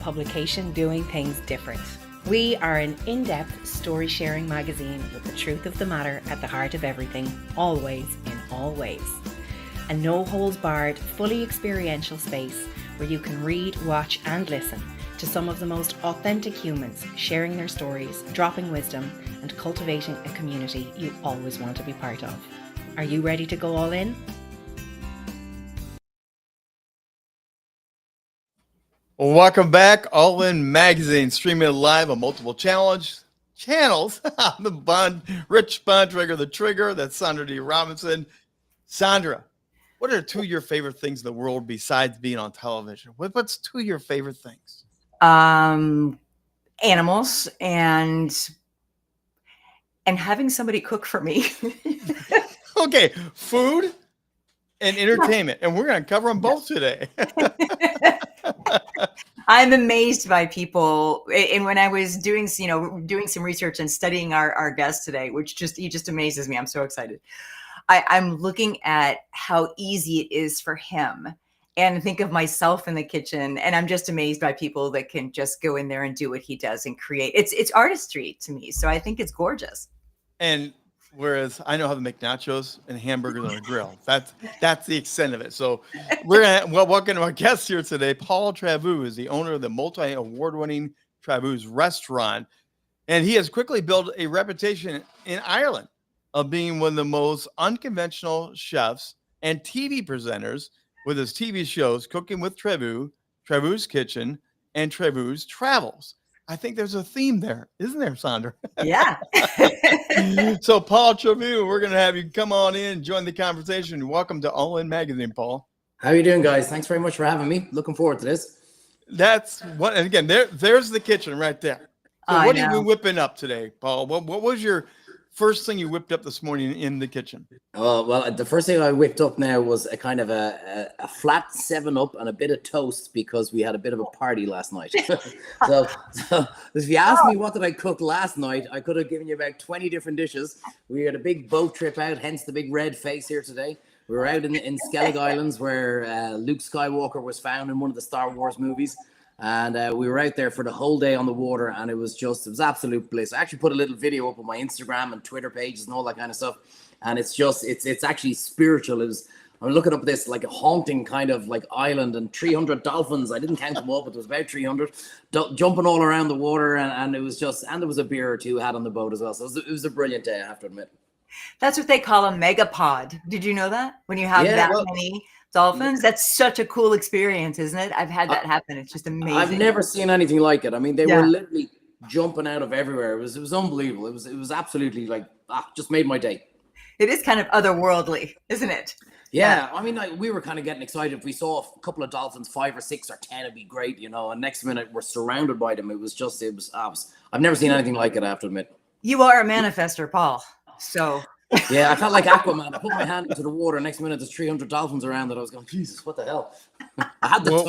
publication doing things different. We are an in-depth story-sharing magazine with the truth of the matter at the heart of everything, always, in all ways. A no-holds-barred, fully experiential space where you can read, watch and listen to some of the most authentic humans sharing their stories, dropping wisdom and cultivating a community you always want to be part of. Are you ready to go all in? Welcome back, All In Magazine, streaming live on multiple channels. Rich Bontrager, the Trigger. That's Sandra D. Robinson. Sandra, what are two of your favorite things in the world besides being on television? What's two of your favorite things? Animals and having somebody cook for me. Okay, food and entertainment, and we're going to cover them both today. I'm amazed by people, and when I was doing some research and studying our guest today, he just amazes me. I'm so excited. I'm looking at how easy it is for him, and think of myself in the kitchen, and I'm just amazed by people that can just go in there and do what he does and create. It's artistry to me, so I think it's gorgeous. And whereas I know how to make nachos and hamburgers on a grill. That's the extent of it. So we're going to welcome our guest here today. Paul Treyvaud is the owner of the multi-award-winning Treyvaud's restaurant. And he has quickly built a reputation in Ireland of being one of the most unconventional chefs and TV presenters with his TV shows, Cooking with Treyvaud, Treyvaud's Kitchen, and Treyvaud's Travels. I think there's a theme there, isn't there, Sandra? Yeah. So, Paul Treyvaud, we're going to have you come on in, join the conversation. Welcome to All In Magazine, Paul. How are you doing, guys? Thanks very much for having me. Looking forward to this. That's what, and again, there's the kitchen right there. So what are you whipping up today, Paul? What was your first thing you whipped up this morning in the kitchen? Oh, well, the first thing I whipped up now was a kind of a flat 7-Up and a bit of toast because we had a bit of a party last night. so if you asked me what did I cook last night, I could have given you about 20 different dishes. We had a big boat trip out, hence the big red face here today. We were out in Skellig Islands where Luke Skywalker was found in one of the Star Wars movies. And we were out there for the whole day on the water, and it was absolute bliss. I actually put a little video up on my Instagram and Twitter pages and all that kind of stuff. And it's actually spiritual. I'm looking up this like a haunting kind of like island and 300 dolphins. I didn't count them all, but there was about 300 jumping all around the water. And it was and there was a beer or two had on the boat as well. So it was a brilliant day, I have to admit. That's what they call a megapod. Did you know that? When you have many dolphins, that's such a cool experience, isn't it? I've had that happen. It's just amazing. I've never seen anything like it. I mean, they were literally jumping out of everywhere. It was unbelievable. It was absolutely like just made my day. It is kind of otherworldly, isn't it? Yeah, I mean, like, we were kind of getting excited. If we saw a couple of dolphins, 5 or 6 or 10, it'd be great, you know. And next minute, we're surrounded by them. I've never seen anything like it, I have to admit. You are a manifester, Paul. So. Yeah, I felt like Aquaman. I put my hand into the water. Next minute, there's 300 dolphins around that I was going, Jesus, what the hell?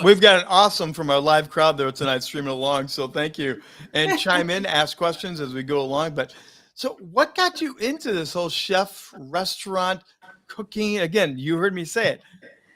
We've got an awesome from our live crowd there tonight streaming along. So thank you. And chime in, ask questions as we go along. But so what got you into this whole chef, restaurant, cooking? Again, you heard me say it.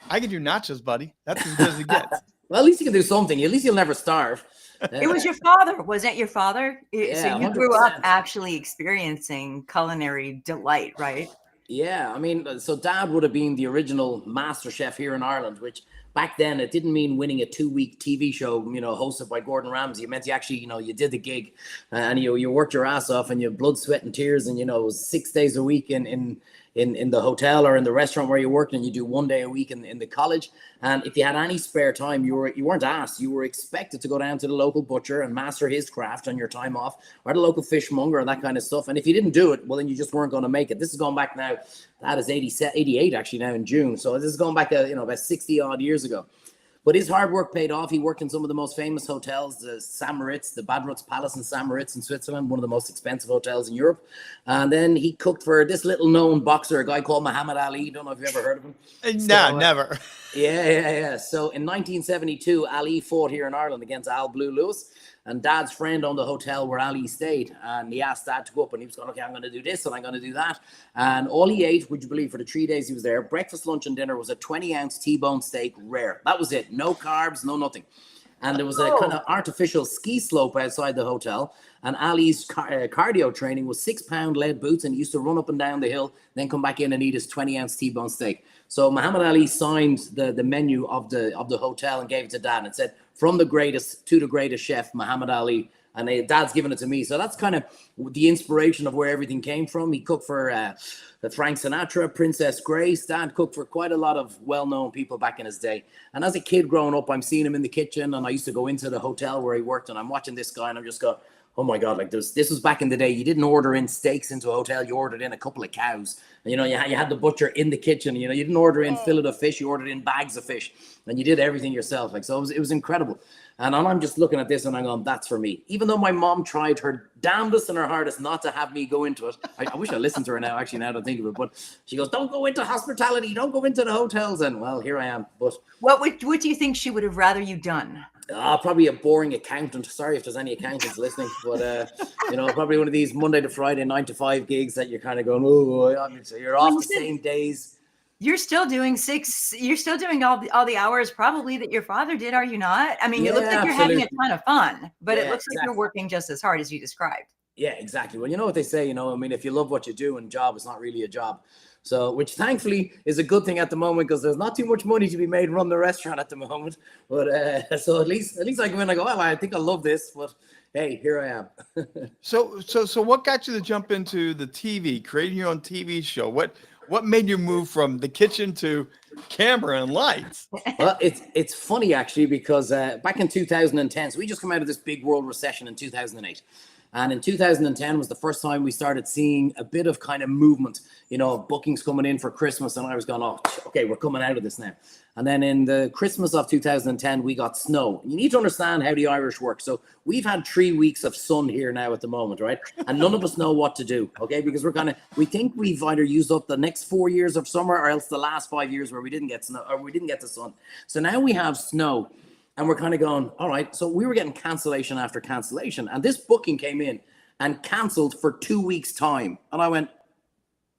I can do nachos, buddy. That's as good as it gets. Well, at least you can do something. At least you'll never starve. It was your father. Was it your father? Yeah, so you 100%. grew up actually experiencing culinary delight, right? Yeah, I mean, so Dad would have been the original master chef here in Ireland, which back then it didn't mean winning a 2-week TV show, you know, hosted by Gordon Ramsay. It meant you actually, you know, you did the gig and you worked your ass off and you blood, sweat and tears. And, you know, it was 6 days a week in the hotel or in the restaurant where you worked, and you do 1 day a week in the college. And if you had any spare time, you weren't asked. You were expected to go down to the local butcher and master his craft on your time off, or the local fishmonger and that kind of stuff. And if you didn't do it, well, then you just weren't going to make it. This is going back now. That is 88 actually now in June. So this is going back about 60 odd years ago. But his hard work paid off. He worked in some of the most famous hotels, the St. Moritz, the Bad Rutz Palace in St. Moritz in Switzerland, one of the most expensive hotels in Europe. And then he cooked for this little known boxer, a guy called Muhammad Ali. Don't know if you've ever heard of him. No, never. Yeah. So in 1972, Ali fought here in Ireland against Al Blue Lewis. And Dad's friend owned the hotel where Ali stayed. And he asked Dad to go up, and he was going, okay, I'm going to do this and I'm going to do that. And all he ate, would you believe, for the 3 days he was there, breakfast, lunch and dinner was a 20-ounce T-bone steak rare. That was it. No carbs, no nothing. And there was a kind of artificial ski slope outside the hotel. And Ali's cardio training was 6-pound lead boots, and he used to run up and down the hill, then come back in and eat his 20-ounce T-bone steak. So Muhammad Ali signed the menu of the hotel and gave it to Dad, and said, "From the greatest to the greatest chef, Muhammad Ali." And Dad's given it to me. So that's kind of the inspiration of where everything came from. He cooked for Frank Sinatra, Princess Grace. Dad cooked for quite a lot of well-known people back in his day. And as a kid growing up, I'm seeing him in the kitchen, and I used to go into the hotel where he worked, and I'm watching this guy, and I'm just going, oh my God, like this was back in the day. You didn't order in steaks into a hotel. You ordered in a couple of cows. And, you had the butcher in the kitchen. You didn't order in fillet of fish. You ordered in bags of fish, and you did everything yourself. Like, so it was incredible. And I'm just looking at this and I'm going, that's for me. Even though my mom tried her damnedest and her hardest not to have me go into it. I wish I listened to her now, actually, now that I think of it. But she goes, don't go into hospitality. Don't go into the hotels. And well, here I am. But what do you think she would have rather you done? Probably a boring accountant. Sorry if there's any accountants listening, but probably one of these Monday to Friday 9 to 5 gigs that you're kind of going, so you're off the same days. You're still doing all the hours probably that your father did, are you not? I mean, it looks like you're having a ton of fun, but it looks like you're working just as hard as you described. Yeah, exactly. Well, you know what they say, if you love what you do, and job is not really a job. So, which thankfully is a good thing at the moment, because there's not too much money to be made run the restaurant at the moment. But so at least I go in and I go, well, I think I love this, but hey, here I am. So what got you to jump into the TV, creating your own TV show? What made you move from the kitchen to camera and lights? Well, it's funny actually, because back in 2010, so we just come out of this big world recession in 2008. And in 2010 was the first time we started seeing a bit of kind of movement, bookings coming in for Christmas. And I was going, oh, okay, we're coming out of this now. And then in the Christmas of 2010, we got snow. You need to understand how the Irish work. So we've had 3 weeks of sun here now at the moment, right? And none of us know what to do, okay? Because we think we've either used up the next 4 years of summer, or else the last 5 years where we didn't get snow, or we didn't get the sun. So now we have snow. And we're kind of going, all right. So we were getting cancellation after cancellation. And this booking came in and canceled for 2 weeks' time. And I went,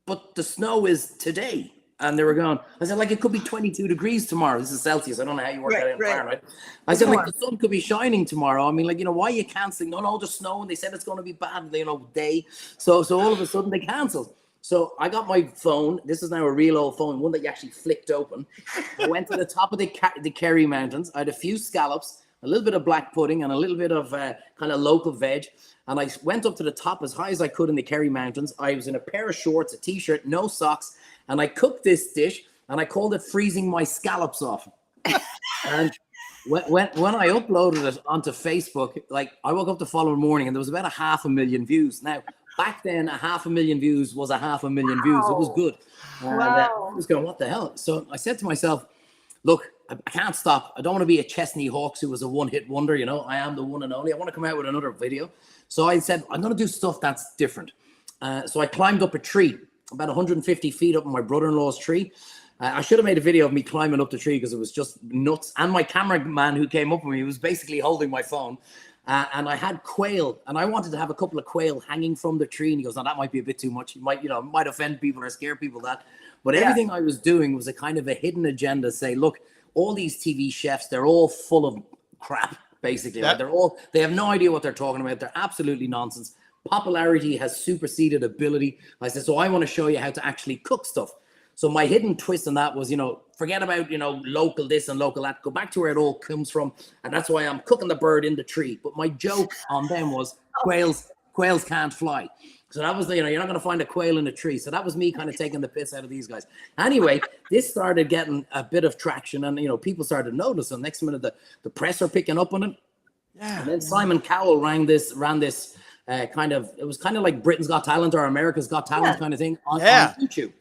but the snow is today. And they were going, I said, like, it could be 22 degrees tomorrow. This is Celsius. I don't know how you work that in Fahrenheit. I said, like, the sun could be shining tomorrow. I mean, like, why are you canceling? No, the snow. And they said it's going to be bad, day. So all of a sudden they canceled. So I got my phone. This is now a real old phone, one that you actually flicked open. I went to the top of the Kerry Mountains. I had a few scallops, a little bit of black pudding, and a little bit of kind of local veg. And I went up to the top as high as I could in the Kerry Mountains. I was in a pair of shorts, a T-shirt, no socks. And I cooked this dish, and I called it freezing my scallops off. And when I uploaded it onto Facebook, like, I woke up the following morning and there was about 500,000 views. Now, back then, 500,000 views was 500,000 views. It was good. I was going, what the hell? So I said to myself, look, I can't stop. I don't want to be a Chesney Hawkes who was a one-hit wonder. I am the one and only. I want to come out with another video. So I said, I'm going to do stuff that's different. So I climbed up a tree, about 150 feet up in my brother-in-law's tree. I should have made a video of me climbing up the tree, because it was just nuts. And my cameraman who came up with me was basically holding my phone. And I had quail, and I wanted to have a couple of quail hanging from the tree. And he goes, no, that might be a bit too much. You might offend people or scare people that. But everything I was doing was a kind of a hidden agenda. Say, look, all these TV chefs, they're all full of crap, basically. Right? They have no idea what they're talking about. They're absolutely nonsense. Popularity has superseded ability. I said, so I want to show you how to actually cook stuff. So my hidden twist on that was, forget about, local this and local that. Go back to where it all comes from. And that's why I'm cooking the bird in the tree. But my joke on them was quails can't fly. So that was, you're not going to find a quail in a tree. So that was me kind of taking the piss out of these guys. Anyway, this started getting a bit of traction, and, people started noticing. Next minute, the press are picking up on it. Yeah. And then Simon Cowell ran this it was kind of like Britain's Got Talent or America's Got Talent kind of thing on YouTube.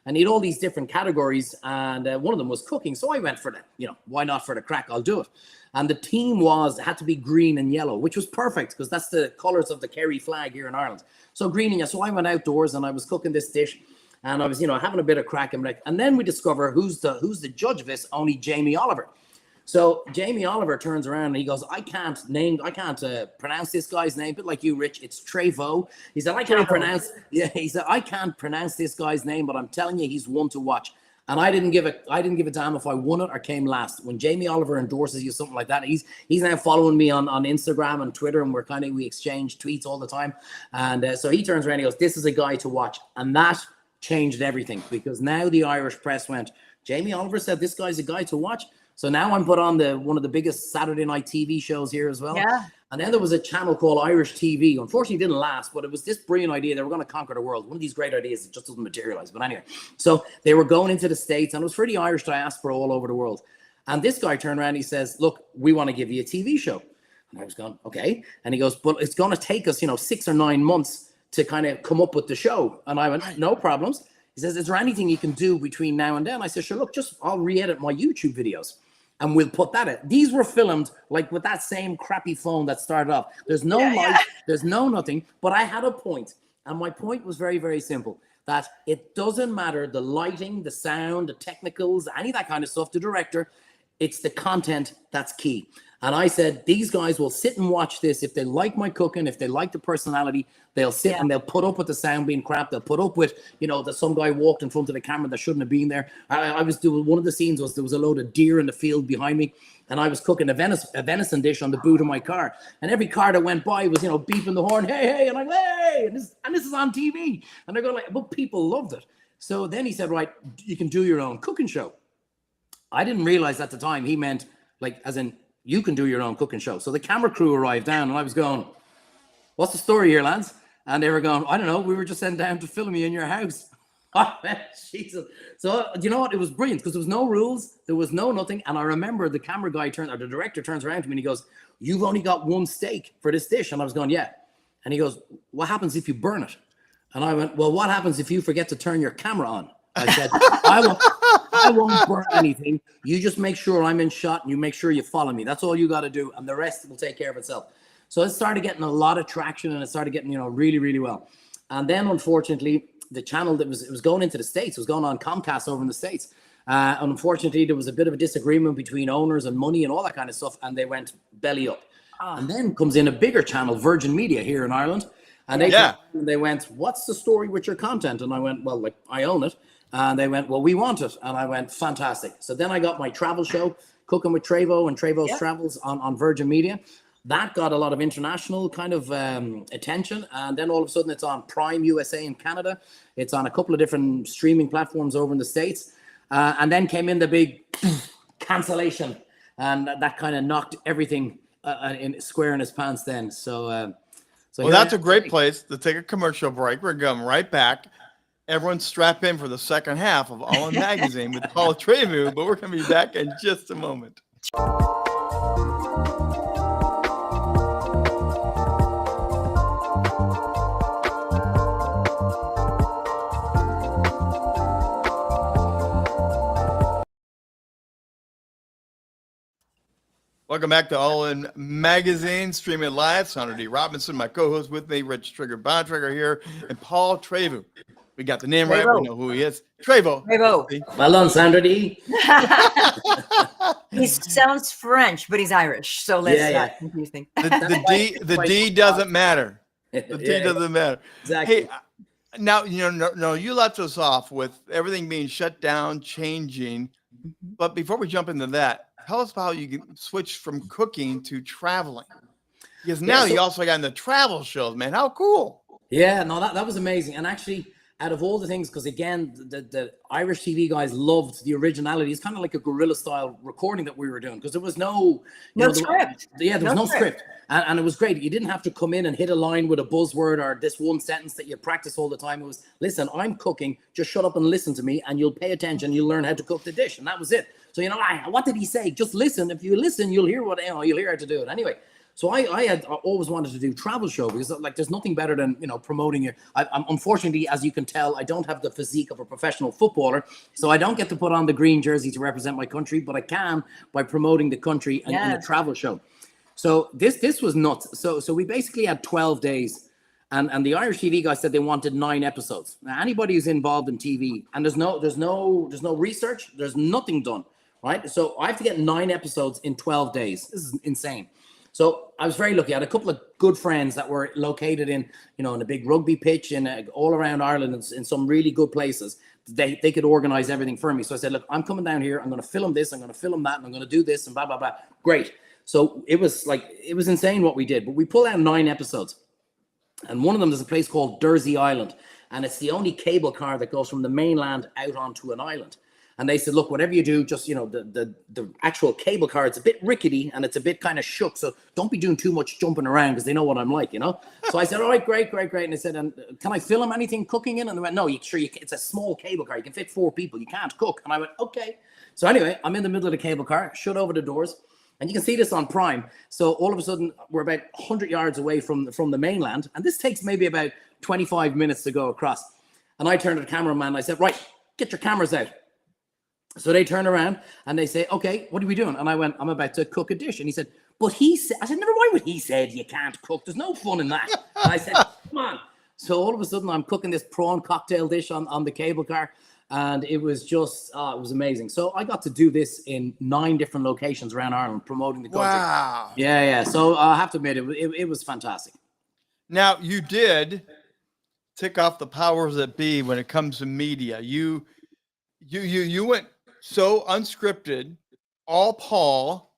And he had all these different categories, and one of them was cooking. So I went for that. Why not for the crack? I'll do it. And the team had to be green and yellow, which was perfect, because that's the colors of the Kerry flag here in Ireland. So green and yellow. So I went outdoors and I was cooking this dish, and I was, having a bit of crack. And then we discover who's the judge of this. Only Jamie Oliver. So Jamie Oliver turns around and he goes, I can't pronounce this guy's name, a bit like you, Rich. It's Treyvaud. He said, I can't pronounce this guy's name, but I'm telling you, he's one to watch. And I didn't give a damn if I won it or came last. When Jamie Oliver endorses you, something like that, he's now following me on Instagram and Twitter, and we exchange tweets all the time. And so he turns around and he goes, "This is a guy to watch," and that changed everything, because now the Irish press went, "Jamie Oliver said this guy's a guy to watch." So now I'm put on one of the biggest Saturday night TV shows here as well. Yeah. And then there was a channel called Irish TV. Unfortunately, it didn't last, but it was this brilliant idea. They were going to conquer the world. One of these great ideas that just doesn't materialize. But anyway, so they were going into the States, and it was for the Irish diaspora all over the world. And this guy turned around and he says, "Look, we want to give you a TV show." And I was going, "Okay." And he goes, "But it's going to take us, 6 or 9 months to kind of come up with the show." And I went, "No problems." He says, "Is there anything you can do between now and then?" I said, "Sure, look, I'll re-edit my YouTube videos and we'll put that in." These were filmed like with that same crappy phone that started off. There's no light, there's no nothing, but I had a point. And my point was very, very simple, that it doesn't matter the lighting, the sound, the technicals, any of that kind of stuff, the director, it's the content that's key. And I said, these guys will sit and watch this. If they like my cooking, if they like the personality, they'll sit and they'll put up with the sound being crap. They'll put up with, that some guy walked in front of the camera that shouldn't have been there. I was doing, one of the scenes was there was a load of deer in the field behind me, and I was cooking a venison dish on the boot of my car. And every car that went by was, beeping the horn, "Hey, hey," and I'm like, "Hey," and this is on TV. And they're going like, but people loved it. So then he said, "Right, you can do your own cooking show." I didn't realize at the time he meant like, as in, you can do your own cooking show. So the camera crew arrived down, and I was going, "What's the story here, lads?" And they were going, "I don't know. We were just sent down to film you in your house." Jesus. So you know what? It was brilliant, because there was no rules. There was no nothing. And I remember the camera guy the director turns around to me and he goes, "You've only got one steak for this dish." And I was going, "Yeah." And he goes, "What happens if you burn it?" And I went, "Well, what happens if you forget to turn your camera on?" I said, I won't burn anything. You just make sure I'm in shot, and you make sure you follow me. That's all you got to do, and the rest will take care of itself. So it started getting a lot of traction, and it started getting, really, really well. And then, unfortunately, the channel it was going into the States, it was going on Comcast over in the States. And unfortunately, there was a bit of a disagreement between owners and money and all that kind of stuff, and they went belly up. And then comes in a bigger channel, Virgin Media here in Ireland, and they went, "What's the story with your content?" And I went, "Well, like, I own it." And they went, "Well, we want it." And I went, "Fantastic." So then I got my travel show, Cooking with Treyvaud and Treyvaud's Travels on Virgin Media. That got a lot of international kind of attention. And then all of a sudden it's on Prime USA in Canada. It's on a couple of different streaming platforms over in the States. And then came in the big cancellation. And that kind of knocked everything square in his pants then. So that's a great place to take a commercial break. We're going right back. Everyone strap in for the second half of All In Magazine with Paul Treyvaud, but we're going to be back in just a moment. Welcome back to All In Magazine, streaming live. Sandra D. Robinson, my co-host with me, Rich Bontrager here, and Paul Treyvaud. We got the name right. We know who he is. Treyvaud. Well done, Sandra D. He sounds French, but he's Irish. So let's not confuse things. The D doesn't matter. The D doesn't matter. Exactly. Hey, now, you left us off with everything being shut down, changing. But before we jump into that, tell us about how you switched from cooking to traveling. Because now you also got into travel shows, man. How cool. Yeah, no, that was amazing. And actually, out of all the things, because again, the Irish TV guys loved the originality. It's kind of like a guerrilla style recording that we were doing, because there was no script. There was no script. And it was great. You didn't have to come in and hit a line with a buzzword or this one sentence that you practice all the time. It was, "Listen, I'm cooking. Just shut up and listen to me, and you'll pay attention. You'll learn how to cook the dish." And that was it. So, what did he say? Just listen. If you listen, you'll hear you'll hear how to do it. Anyway. So I had always wanted to do travel show, because there's nothing better than promoting it. I'm unfortunately, as you can tell, I don't have the physique of a professional footballer, so I don't get to put on the green jersey to represent my country, but I can by promoting the country in a travel show. So this was nuts. So we basically had 12 days, and the Irish TV guys said they wanted 9 episodes. Now anybody who's involved in TV, and there's no research, there's nothing done, right? So I have to get 9 episodes in 12 days. This is insane. So I was very lucky. I had a couple of good friends that were located in, in a big rugby pitch and all around Ireland in some really good places. They could organize everything for me. So I said, look, I'm coming down here. I'm going to film this. I'm going to film that. And I'm going to do this and blah, blah, blah. Great. So it was insane what we did. But we pulled out 9 episodes. And one of them is a place called Dursey Island. And it's the only cable car that goes from the mainland out onto an island. And they said, look, whatever you do, just, the actual cable car, it's a bit rickety and it's a bit kind of shook. So don't be doing too much jumping around because they know what I'm like, So I said, all right, great. And they said, and can I film anything cooking in? And they went, no, it's a small cable car. You can fit 4 people. You can't cook. And I went, okay. So anyway, I'm in the middle of the cable car, shut over the doors. And you can see this on Prime. So all of a sudden, we're about 100 yards away from the mainland. And this takes maybe about 25 minutes to go across. And I turned to the cameraman and I said, right, get your cameras out. So they turn around and they say, okay, what are we doing? And I went, I'm about to cook a dish. And he said, but he said, I said, never mind what he said, you can't cook. There's no fun in that. And I said, come on. So all of a sudden I'm cooking this prawn cocktail dish on the cable car. And it was just, it was amazing. So I got to do this in 9 different locations around Ireland, promoting the country. Wow. Yeah. So I have to admit, it was fantastic. Now, you did tick off the powers that be when it comes to media. You went so unscripted, all Paul.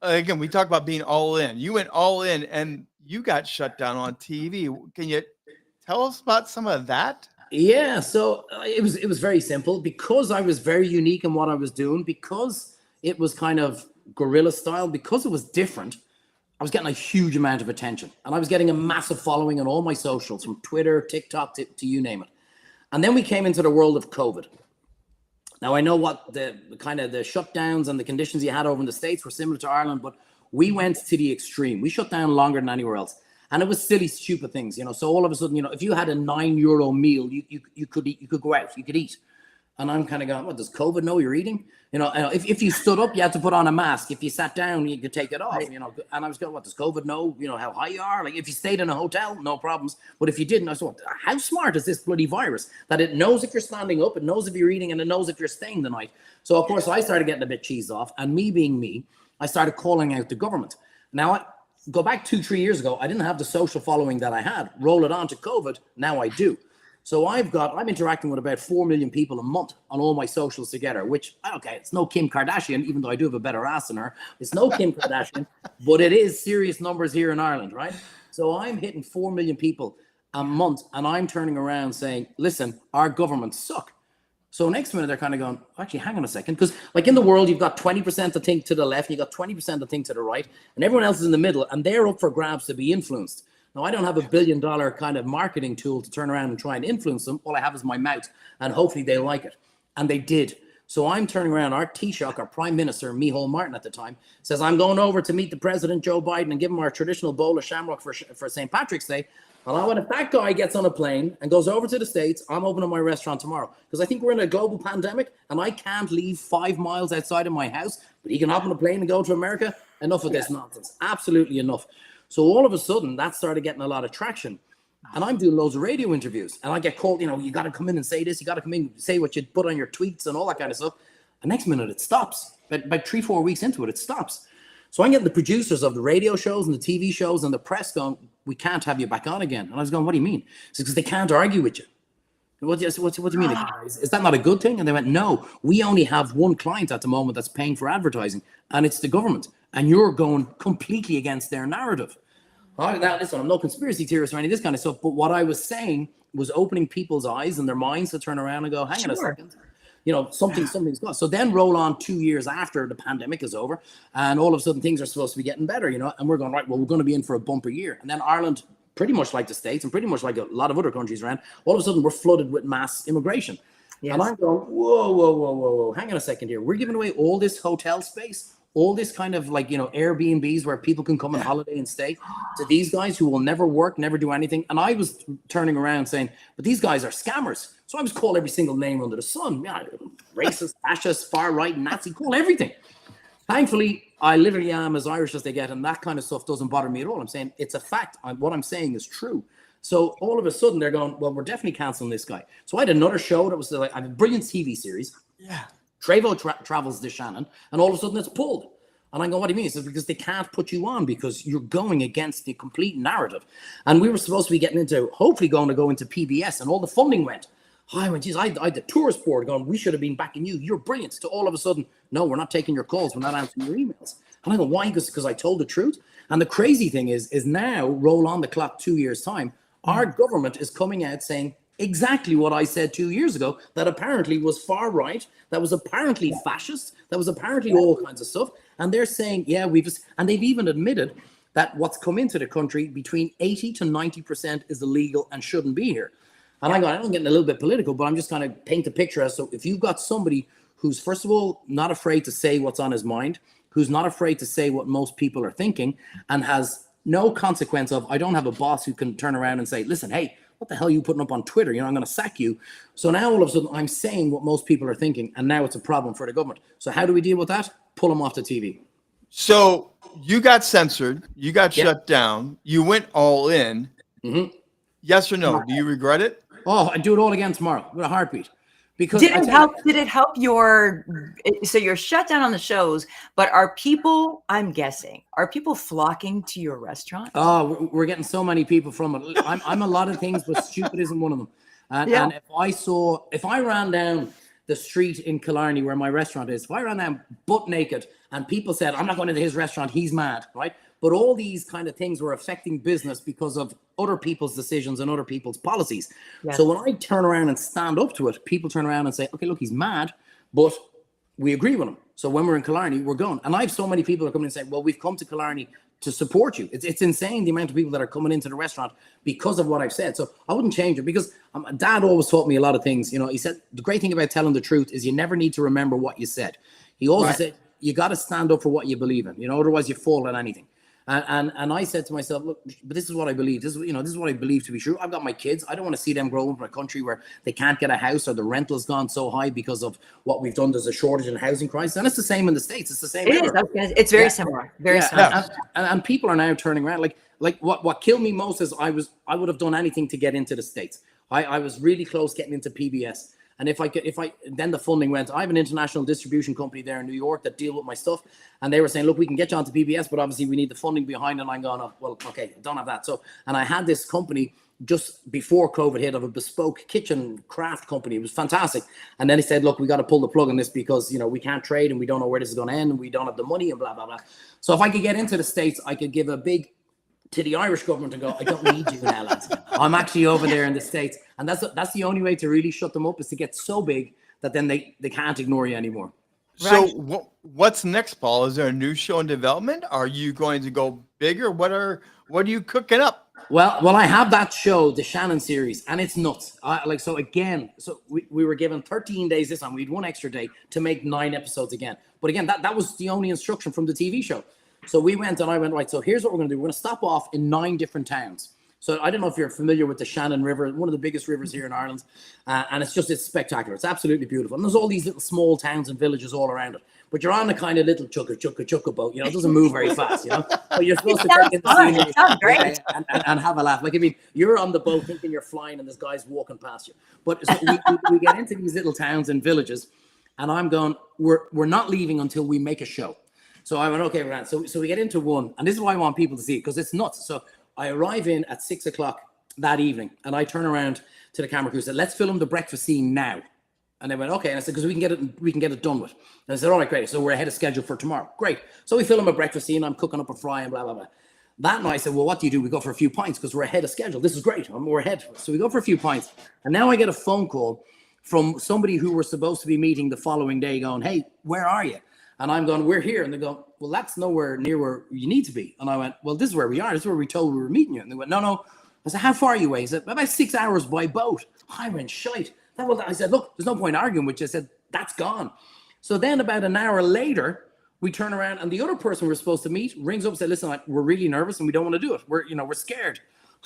Again, we talk about being all in. You went all in, and you got shut down on TV. Can you tell us about some of that? Yeah, so it was very simple because I was very unique in what I was doing, because it was kind of guerrilla style, because it was different. I was getting a huge amount of attention, and I was getting a massive following on all my socials, from Twitter, TikTok to you name it. And then we came into the world of COVID. Now, I know what the kind of the shutdowns and the conditions you had over in the States were similar to Ireland, but we went to the extreme. We shut down longer than anywhere else. And it was silly, stupid things, So all of a sudden, if you had a €9 meal, you could eat, you could go out, you could eat. And I'm kind of going, what, does COVID know you're eating? If you stood up, you had to put on a mask. If you sat down, you could take it off, And I was going, what, does COVID know, how high you are? Like, if you stayed in a hotel, no problems. But if you didn't, I thought, how smart is this bloody virus that it knows if you're standing up, it knows if you're eating, and it knows if you're staying the night. So, of course, I started getting a bit cheesed off. And me being me, I started calling out the government. Now, go back 2-3 years ago, I didn't have the social following that I had. Roll it on to COVID, now I do. So I'm interacting with about 4 million people a month on all my socials together, which, okay, it's no Kim Kardashian, even though I do have a better ass than her. It's no Kim Kardashian, but it is serious numbers here in Ireland, right? So I'm hitting 4 million people a month, and I'm turning around saying, listen, our governments suck. So next minute, they're kind of going, actually, hang on a second. Because like in the world, you've got 20% to think to the left, and you've got 20% to think to the right, and everyone else is in the middle, and they're up for grabs to be influenced. Now, I don't have $1 billion kind of marketing tool to turn around and try and influence them. All I have is my mouth, and hopefully they like it. And they did. So I'm turning around. Our Taoiseach, our Prime Minister, Micheál Martin at the time, says, I'm going over to meet the President, Joe Biden, and give him our traditional bowl of shamrock for St. Patrick's Day. And if that guy gets on a plane and goes over to the States, I'm opening my restaurant tomorrow. Because I think we're in a global pandemic, and I can't leave 5 miles outside of my house, but he can hop on a plane and go to America. Enough of this nonsense. Absolutely enough. So all of a sudden, that started getting a lot of traction. And I'm doing loads of radio interviews. And I get called, you got to come in and say this. You got to come in and say what you put on your tweets and all that kind of stuff. The next minute, it stops. But by 3-4 weeks into it, it stops. So I'm getting the producers of the radio shows and the TV shows and the press going, we can't have you back on again. And I was going, what do you mean? It's because they can't argue with you. What do you mean? Is that not a good thing? And they went, no, we only have one client at the moment that's paying for advertising, and it's the government. And you're going completely against their narrative. Now, listen, I'm no conspiracy theorist or any of this kind of stuff, but what I was saying was opening people's eyes and their minds to turn around and go, hang on a second. Something's gone. So then roll on 2 years after the pandemic is over, and all of a sudden things are supposed to be getting better, and we're going, right, well, we're going to be in for a bumper year. And then Ireland, pretty much like the States and pretty much like a lot of other countries around, all of a sudden we're flooded with mass immigration. Yes. And I'm going, whoa, hang on a second here. We're giving away all this hotel space, all this kind of Airbnbs where people can come on holiday and stay, to these guys who will never work, never do anything. And I was turning around saying, but these guys are scammers. So I was calling every single name under the sun. Yeah, racist, fascist, far right, Nazi, call everything. Thankfully, I literally am as Irish as they get, and that kind of stuff doesn't bother me at all. I'm saying it's a fact. What I'm saying is true. So all of a sudden they're going, well, we're definitely canceling this guy. So I had another show that was I had a brilliant TV series. Yeah. Treyvaud travels to Shannon, and all of a sudden it's pulled. And I go, what do you mean? He says, because they can't put you on because you're going against the complete narrative. And we were supposed to be getting into, hopefully going to go into PBS, and all the funding went. I went, geez, I had the tourist board going, we should have been backing you. You're brilliant. To all of a sudden, no, we're not taking your calls. We're not answering your emails. And I go, why? Because I told the truth. And the crazy thing is now, roll on the clock 2 years' time, our government is coming out saying exactly what I said 2 years ago, that apparently was far right, that was apparently fascist, that was apparently all kinds of stuff. And they're saying, yeah, and they've even admitted that what's come into the country, between 80 to 90% is illegal and shouldn't be here. And I'm getting a little bit political, but I'm just kind of paint the picture as, so if you've got somebody who's, first of all, not afraid to say what's on his mind, who's not afraid to say what most people are thinking, and has no consequence of, I don't have a boss who can turn around and say, listen, hey, what the hell are you putting up on Twitter? I'm going to sack you. So now all of a sudden I'm saying what most people are thinking, and now it's a problem for the government. So how do we deal with that? Pull them off the TV. So you got censored, you got shut down, you went all in. Mm-hmm. Yes or no? Do you regret it? Oh, I'd do it all again tomorrow with a heartbeat. Because did it help so you're shut down on the shows, but are people flocking to your restaurant? Oh, we're getting so many people from it. I'm a lot of things, but stupid isn't one of them. And if I ran down the street in Killarney where my restaurant is, if I ran down butt naked and people said, I'm not going into his restaurant, he's mad, right? But all these kind of things were affecting business because of other people's decisions and other people's policies. Yes. So when I turn around and stand up to it, people turn around and say, okay, look, he's mad, but we agree with him. So when we're in Killarney, we're going. And I have so many people that come in and say, well, we've come to Killarney to support you. It's insane the amount of people that are coming into the restaurant because of what I've said. So I wouldn't change it, because Dad always taught me a lot of things. He said, the great thing about telling the truth is you never need to remember what you said. He also said, you got to stand up for what you believe in, otherwise you fall at anything. And I said to myself, look, but this is what I believe. This is what I believe to be true. I've got my kids. I don't want to see them grow up in a country where they can't get a house or the rental's gone so high because of what we've done. There's a shortage in housing crisis. And it's the same in the States. It's the same. It's very similar. Very similar. And people are now turning around. Like what killed me most is I would have done anything to get into the States. I was really close getting into PBS. And then the funding went. I have an international distribution company there in New York that deal with my stuff. And they were saying, look, we can get you onto PBS, but obviously we need the funding behind it. And I'm going, oh, well, okay, I don't have that. So, and I had this company just before COVID hit, of a bespoke kitchen craft company. It was fantastic. And then he said, look, we got to pull the plug on this because, we can't trade and we don't know where this is going to end and we don't have the money and blah, blah, blah. So if I could get into the States, I could give a big to the Irish government and go, I don't need you now, lads. I'm actually over there in the States. And that's the only way to really shut them up, is to get so big that then they can't ignore you anymore. So what's next, Paul? Is there a new show in development? Are you going to go bigger? What are you cooking up? Well, I have that show, the Shannon series, and it's nuts. So we were given 13 days this time. We had one extra day to make 9 episodes again. But again, that was the only instruction from the TV show. So I went, right, so here's what we're going to do. We're going to stop off in 9 different towns. So I don't know if you're familiar with the Shannon River, one of the biggest rivers here in Ireland. And it's spectacular. It's absolutely beautiful. And there's all these little small towns and villages all around it. But you're on a kind of little chukka boat. It doesn't move very fast, But you're supposed to take in the scenery and have a laugh. You're on the boat thinking you're flying and there's guys walking past you. But so we get into these little towns and villages. And I'm going, we're not leaving until we make a show. So I went, okay, right. So we get into one, and this is why I want people to see it, because it's nuts. So I arrive in at 6:00 that evening, and I turn around to the camera crew and said, let's film the breakfast scene now. And they went, okay. And I said, because we can get it done with. And I said, all right, great. So we're ahead of schedule for tomorrow. Great. So we film a breakfast scene. I'm cooking up a fry and blah, blah, blah. That night I said, well, what do? We go for a few pints because we're ahead of schedule. This is great. We're ahead. So we go for a few pints. And now I get a phone call from somebody who we're supposed to be meeting the following day going, hey, where are you? And I'm going, we're here. And they go, well, that's nowhere near where you need to be. And I went, well, this is where we are. This is where we told we were meeting you. And they went, no. I said, how far are you away? He said, about 6 hours by boat. I went, shite. I said, look, there's no point arguing with you. I said, that's gone. So then about an hour later, we turn around and the other person we're supposed to meet rings up and said, listen, we're really nervous and we don't want to do it. We're scared.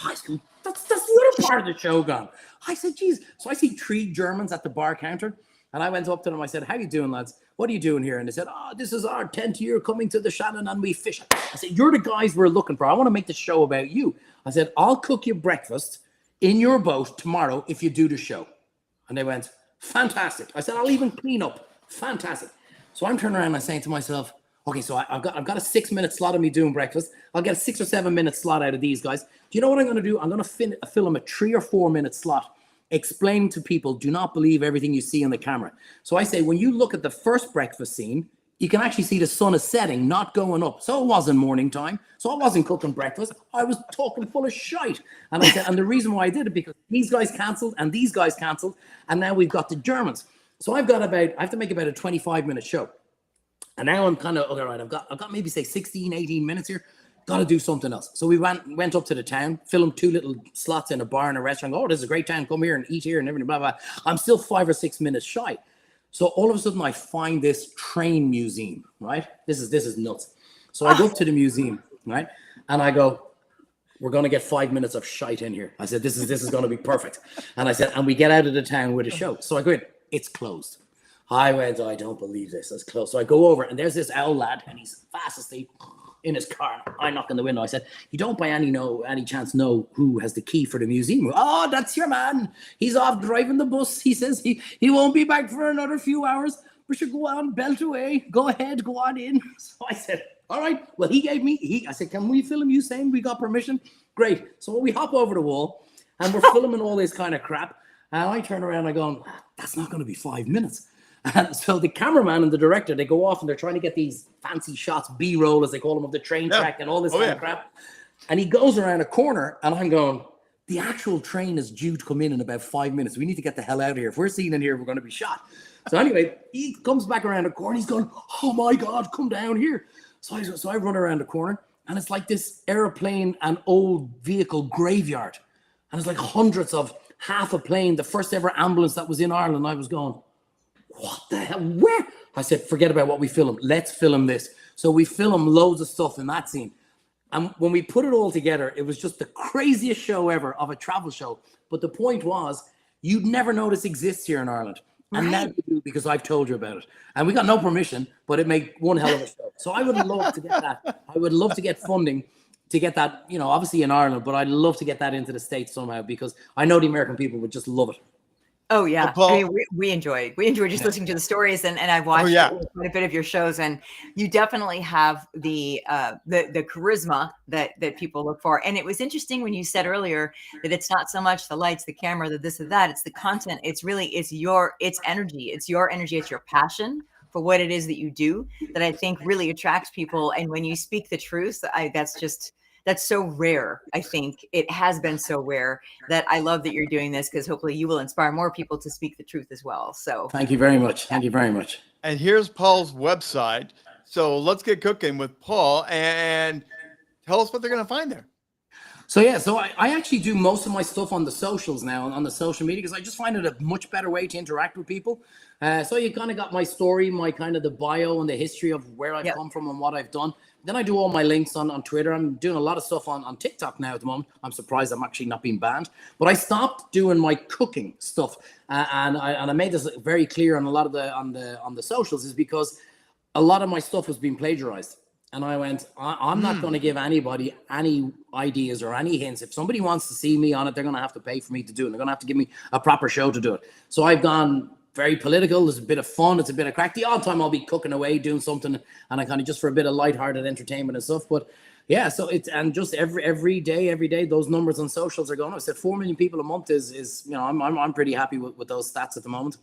I said, that's the other part of the show gone. I said, geez. So I see 3 Germans at the bar counter. And I went up to them. I said, how you doing, lads? What are you doing here? And they said, this is our 10th year coming to the Shannon and we fish. I said, you're the guys we're looking for. I want to make the show about you. I said, I'll cook you breakfast in your boat tomorrow if you do the show. And they went, fantastic. I said, I'll even clean up. Fantastic. So I'm turning around and I'm saying to myself, Okay, so I've got a 6-minute slot of me doing breakfast. I'll get a 6 or 7 minute slot out of these guys. Do you know what I'm going to do? I'm going to film a 3 or 4 minute slot explaining to people, do not believe everything you see on the camera. So I say, when you look at the first breakfast scene, you can actually see the sun is setting, not going up. So it wasn't morning time. So I wasn't cooking breakfast. I was talking full of shite. And I said, and the reason why I did it, because these guys canceled and these guys canceled. And now we've got the Germans. So I have to make about a 25-minute show. And now I'm kind of, okay, right, I've got maybe say 16, 18 minutes here. Got to do something else. So we went up to the town, filmed 2 little slots in a bar and a restaurant. Oh, this is a great town. Come here and eat here and everything, blah, blah. I'm still 5 or 6 minutes shy. So all of a sudden I find this train museum, right? This is nuts. So I go up to the museum, right? And I go, we're going to get 5 minutes of shite in here. I said, this is going to be perfect. And I said, and we get out of the town with a show. So I go in, it's closed. I went, I don't believe this. It's closed. So I go over and there's this owl lad and he's fast asleep in his car. I knock on the window. I said, you don't by any chance know who has the key for the museum? Oh, that's your man. He's off driving the bus. He says he won't be back for another few hours. We should go on, belt away. Go ahead, go on in. So I said, all right. Well, I said, can we film you saying we got permission? Great. So we hop over the wall and we're filming all this kind of crap. And I turn around and I go, that's not going to be 5 minutes. And so the cameraman and the director, they go off and they're trying to get these fancy shots, B-roll as they call them, of the train track and all this kind of crap. And he goes around a corner and I'm going, the actual train is due to come in about 5 minutes. We need to get the hell out of here. If we're seen in here, we're going to be shot. So anyway, he comes back around the corner. He's going, oh my God, come down here. So I run around the corner and it's like this airplane and old vehicle graveyard. And it's like hundreds of half a plane, the first ever ambulance that was in Ireland. I was going, what the hell? Where? I said, forget about what we filmed. Let's film this. So we filmed loads of stuff in that scene. And when we put it all together, it was just the craziest show ever of a travel show. But the point was, you'd never know this exists here in Ireland. And now you do because I've told you about it. And we got no permission, but it made one hell of a show. So I would love to get that. I would love to get funding to get that, obviously in Ireland, but I'd love to get that into the States somehow because I know the American people would just love it. Oh yeah, I mean, we enjoy just listening to the stories, and I've watched quite a bit of your shows, and you definitely have the charisma that people look for. And it was interesting when you said earlier that it's not so much the lights, the camera, the this or that, it's the content. It's energy, it's your energy, it's your passion for what it is that you do that I think really attracts people. And when you speak the truth, that's so rare. I think it has been so rare that I love that you're doing this because hopefully you will inspire more people to speak the truth as well. So thank you very much. Thank you very much. And here's Paul's website. So let's get cooking with Paul and tell us what they're going to find there. So I actually do most of my stuff on the socials now, on the social media, because I just find it a much better way to interact with people. So you kind of got my story, my kind of the bio and the history of where I've come from and what I've done. Then I do all my links on Twitter. I'm doing a lot of stuff on TikTok now at the moment. I'm surprised I'm actually not being banned. But I stopped doing my cooking stuff, and I made this very clear on a lot of on the socials, is because a lot of my stuff was being plagiarized. And I went, I'm not going to give anybody any ideas or any hints. If somebody wants to see me on it, they're going to have to pay for me to do it. They're going to have to give me a proper show to do it. So I've gone very political. There's a bit of fun. It's a bit of crack. The odd time I'll be cooking away, doing something, and I kind of just for a bit of lighthearted entertainment and stuff. But yeah, so it's, and just every day, those numbers on socials are going. I said 4 million people a month is I'm pretty happy with those stats at the moment.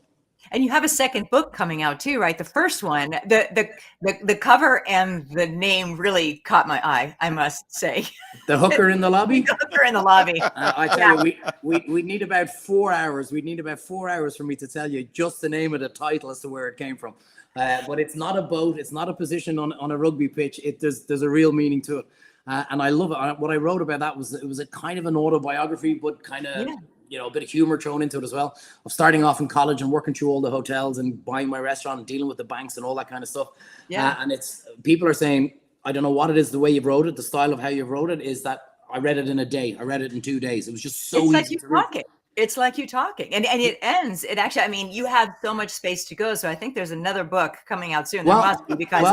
And you have a second book coming out too, right? The first one, the cover and the name really caught my eye, I must say. The Hooker in the Lobby? The Hooker in the Lobby. I tell you, we need about 4 hours. We need about 4 hours for me to tell you just the name of the title as to where it came from. But it's not a boat. It's not a position on a rugby pitch. There's a real meaning to it. And I love it. What I wrote about that was a kind of an autobiography, but kind of... Yeah. A bit of humor thrown into it as well, of starting off in college and working through all the hotels and buying my restaurant and dealing with the banks and all that kind of stuff. Yeah. And it's, people are saying, I don't know what it is, the way you wrote it, the style of how you wrote it, is that I read it in a day. I read it in 2 days. It was just so easy to read. It's like you talking, and it ends. It actually, I mean, you have so much space to go. So I think there's another book coming out soon. There must be, because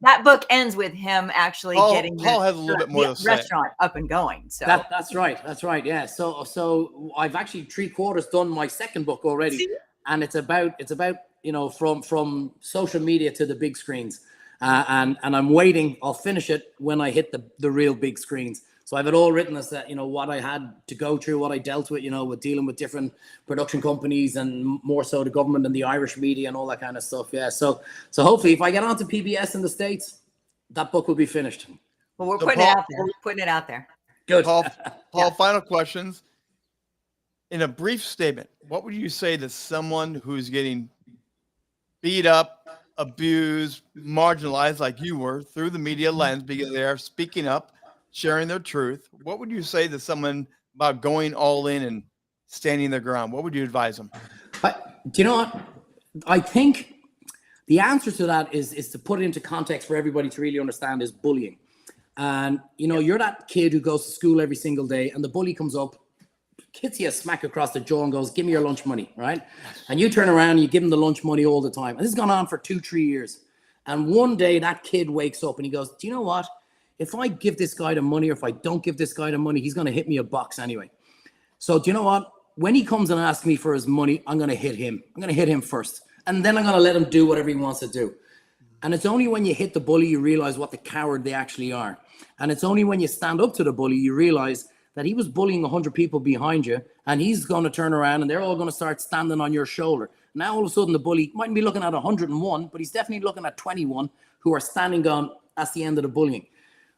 that book ends with him actually getting Paul has a little bit more to say. Restaurant up and going. So that's right. Yeah. So I've actually 3/4 done my second book already, and it's about from social media to the big screens. and I'm waiting. I'll finish it when I hit the real big screens. So I have it all written as that, what I had to go through, what I dealt with, with dealing with different production companies and more so the government and the Irish media and all that kind of stuff. Yeah. So hopefully if I get onto PBS in the States, that book will be finished. Well, we're putting it out there. We're putting it out there. Good. Paul, final questions. In a brief statement, what would you say to someone who's getting beat up, abused, marginalized like you were through the media lens because they are speaking up, sharing their truth? What would you say to someone about going all in and standing their ground? What would you advise them? Do you know what? I think the answer to that is to put it into context for everybody to really understand is bullying. And, you're that kid who goes to school every single day and the bully comes up, hits you a smack across the jaw and goes, give me your lunch money, right? And you turn around and you give him the lunch money all the time. And this has gone on for 2-3 years. And one day that kid wakes up and he goes, do you know what? If I give this guy the money or if I don't give this guy the money, he's going to hit me a box anyway. So do you know what? When he comes and asks me for his money, I'm going to hit him. I'm going to hit him first. And then I'm going to let him do whatever he wants to do. And it's only when you hit the bully, you realize what the coward they actually are. And it's only when you stand up to the bully, you realize that he was bullying 100 people behind you and he's going to turn around and they're all going to start standing on your shoulder. Now, all of a sudden, the bully might be looking at 101, but he's definitely looking at 21 who are standing on, that's the end of the bullying.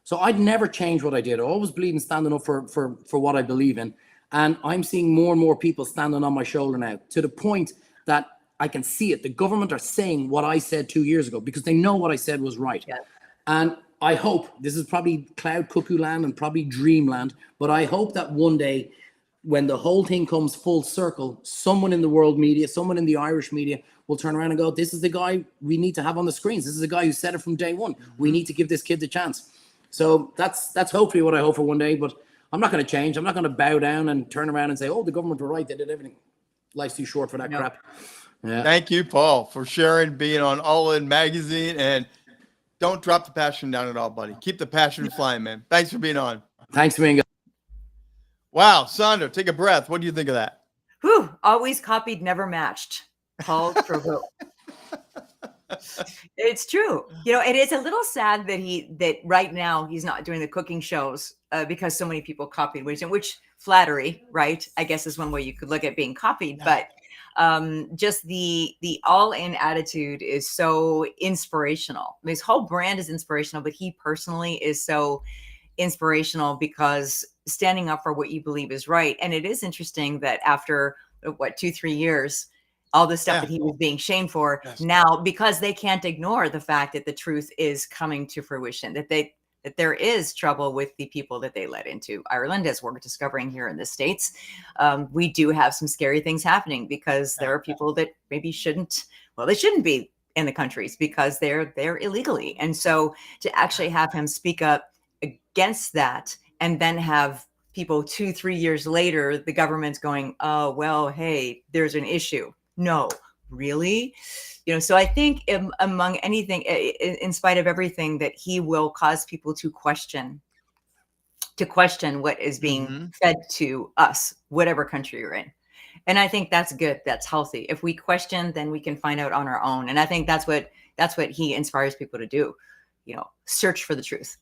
So I'd never change what I did. I always believe in standing up for what I believe in. And I'm seeing more and more people standing on my shoulder now to the point that I can see it. The government are saying what I said 2 years ago because they know what I said was right. Yeah. And I hope, this is probably cloud cuckoo land and probably dreamland, but I hope that one day when the whole thing comes full circle, someone in the world media, someone in the Irish media will turn around and go, this is the guy we need to have on the screens. This is the guy who said it from day one. We need to give this kid the chance. So that's hopefully what I hope for one day, but I'm not going to change. I'm not going to bow down and turn around and say, oh, the government were right. They did everything. Life's too short for that crap. Yeah. Thank you, Paul, for sharing, being on All In Magazine, and don't drop the passion down at all, buddy. Keep the passion flying, man. Thanks for being on. Thanks for being on. Wow, Sandra, take a breath. What do you think of that? Whew, always copied, never matched. Paul Treyvaud. It's true. It is a little sad that right now he's not doing the cooking shows because so many people copied, which flattery, right? I guess is one way you could look at being copied, but just the all-in attitude is so inspirational. I mean, his whole brand is inspirational, but he personally is so inspirational because standing up for what you believe is right. And it is interesting that after 2-3 years, all the stuff that he was being shamed for now, because they can't ignore the fact that the truth is coming to fruition, that there is trouble with the people that they let into Ireland, as we're discovering here in the States. We do have some scary things happening because there are people that maybe shouldn't be in the countries because they're illegally. And so to actually have him speak up against that and then have people 2-3 years later, the government's going, oh, well, hey, there's an issue. No, really? So I think among anything, in spite of everything, that he will cause people to question what is being fed to us, whatever country you're in. And I think that's good. That's healthy. If we question, then we can find out on our own. And I think that's what he inspires people to do, search for the truth.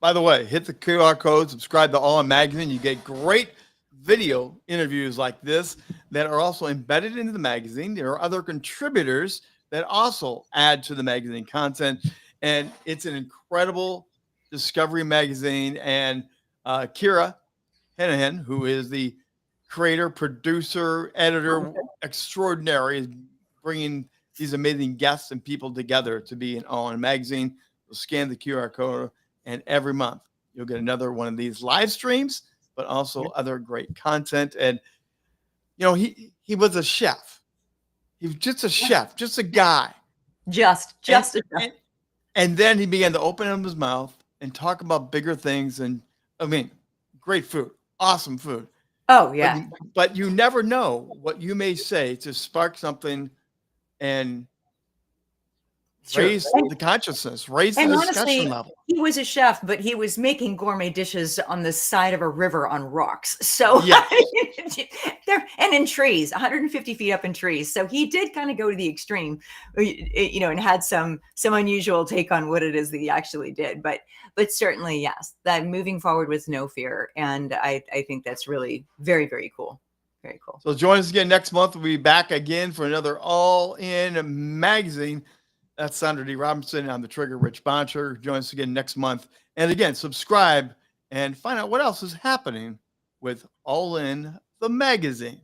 By the way, hit the QR code, subscribe to All In Magazine. You get great video interviews like this that are also embedded into the magazine. There are other contributors that also add to the magazine content, and it's an incredible discovery magazine. And Kira Hennihan, who is the creator, producer, editor extraordinary, is bringing these amazing guests and people together to be an All In Magazine. We'll scan the QR code, and every month you'll get another one of these live streams, but also other great content. And, he was a chef. He was just a chef, just a guy. Just a chef. And then he began to open up his mouth and talk about bigger things. And great food, awesome food. Oh, yeah. But you never know what you may say to spark something and raise the consciousness, raise the And discussion honestly, level. he was a chef, but he was making gourmet dishes on the side of a river on rocks. So, Yes. and in trees, 150 feet up in trees. So he did kind of go to the extreme, and had some unusual take on what it is that he actually did. But certainly, yes, that moving forward with no fear. And I think that's really very, very cool. Very cool. So join us again next month. We'll be back again for another All In magazine. That's Sandra D. Robinson. I'm the Trigger Rich Bontrager. Join us again next month. And again, subscribe and find out what else is happening with All In the magazine.